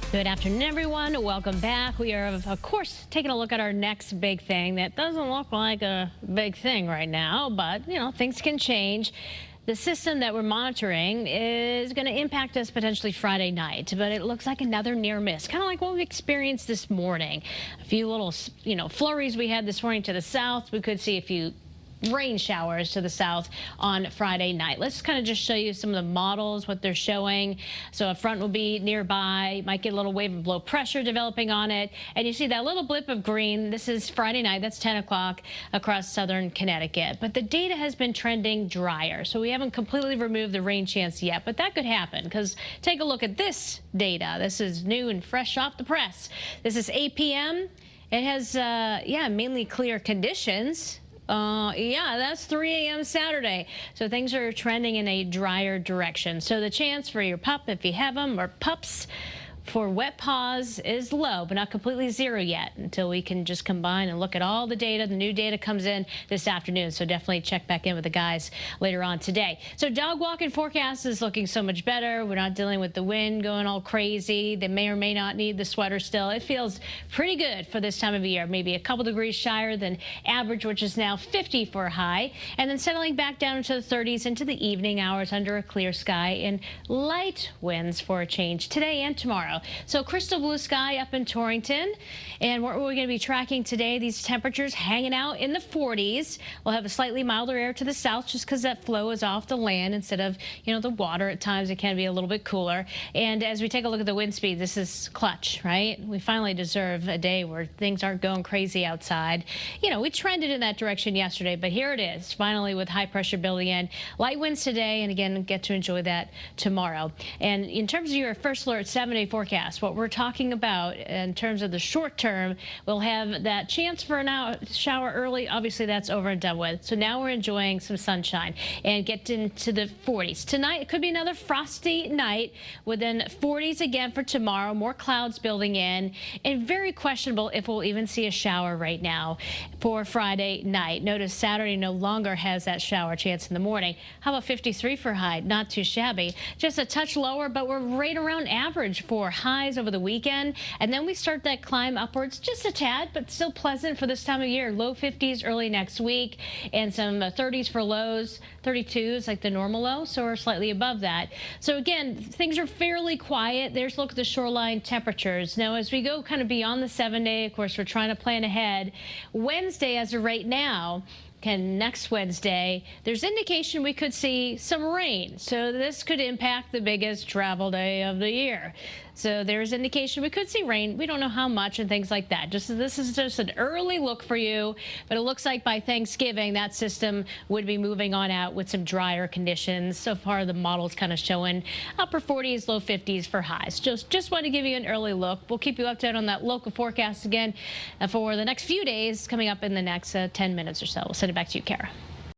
Good afternoon, everyone. Welcome back. We are, of course, taking a look at our next big thing that doesn't look like a big thing right now, but, things can change. The system that we're monitoring is going to impact us potentially Friday night, but it looks like another near miss, kind of like what we experienced this morning. A few little, flurries we had this morning to the south. We could see a few rain showers to the south on Friday night. Let's kind of just show you some of the models, what they're showing. So a front will be nearby, might get a little wave of low pressure developing on it. And you see that little blip of green. This is Friday night. That's 10 o'clock across southern Connecticut. But the data has been trending drier. So we haven't completely removed the rain chance yet, but that could happen because take a look at this data. This is new and fresh off the press. This is 8 p.m. It has, mainly clear conditions. That's 3 a.m. Saturday. So things are trending in a drier direction. So the chance for your pup, if you have them, or pups, for wet paws is low, but not completely zero yet until we can just combine and look at all the data. The new data comes in this afternoon, so definitely check back in with the guys later on today. So dog walking forecast is looking so much better. We're not dealing with the wind going all crazy. They may or may not need the sweater still. It feels pretty good for this time of year, maybe a couple degrees shyer than average, which is now 50 for a high, and then settling back down into the 30s into the evening hours under a clear sky and light winds for a change today and tomorrow. So crystal blue sky up in Torrington. And what we're going to be tracking today, these temperatures hanging out in the 40s. We'll have a slightly milder air to the south just because that flow is off the land instead of, the water. At times it can be a little bit cooler. And as we take a look at the wind speed, this is clutch, right? We finally deserve a day where things aren't going crazy outside. We trended in that direction yesterday, but here it is, finally with high pressure building in. Light winds today, and again, get to enjoy that tomorrow. And in terms of your first alert 7-day forecast, what we're talking about in terms of the short term, we'll have that chance for a shower early. Obviously, that's over and done with. So now we're enjoying some sunshine and get into the 40s. Tonight, it could be another frosty night within 40s again for tomorrow. More clouds building in, and very questionable if we'll even see a shower right now for Friday night. Notice Saturday no longer has that shower chance in the morning. How about 53 for high? Not too shabby. Just a touch lower, but we're right around average for highs over the weekend, and then we start that climb upwards just a tad, but still pleasant for this time of year. Low 50s early next week, and some 30s for lows, 32s like the normal low, so we're slightly above that. So again, things are fairly quiet. There's a look at the shoreline temperatures. Now, as we go kind of beyond the 7-day, of course, we're trying to plan ahead. Wednesday, as of right now, next Wednesday, there's indication we could see some rain. So this could impact the biggest travel day of the year. So there's indication we could see rain. We don't know how much and things like that. This is just an early look for you, but it looks like by Thanksgiving, that system would be moving on out with some drier conditions. So far, the model's kind of showing upper 40s, low 50s for highs. Just want to give you an early look. We'll keep you updated on that local forecast again for the next few days coming up in the next 10 minutes or so. We'll send it back to you, Kara.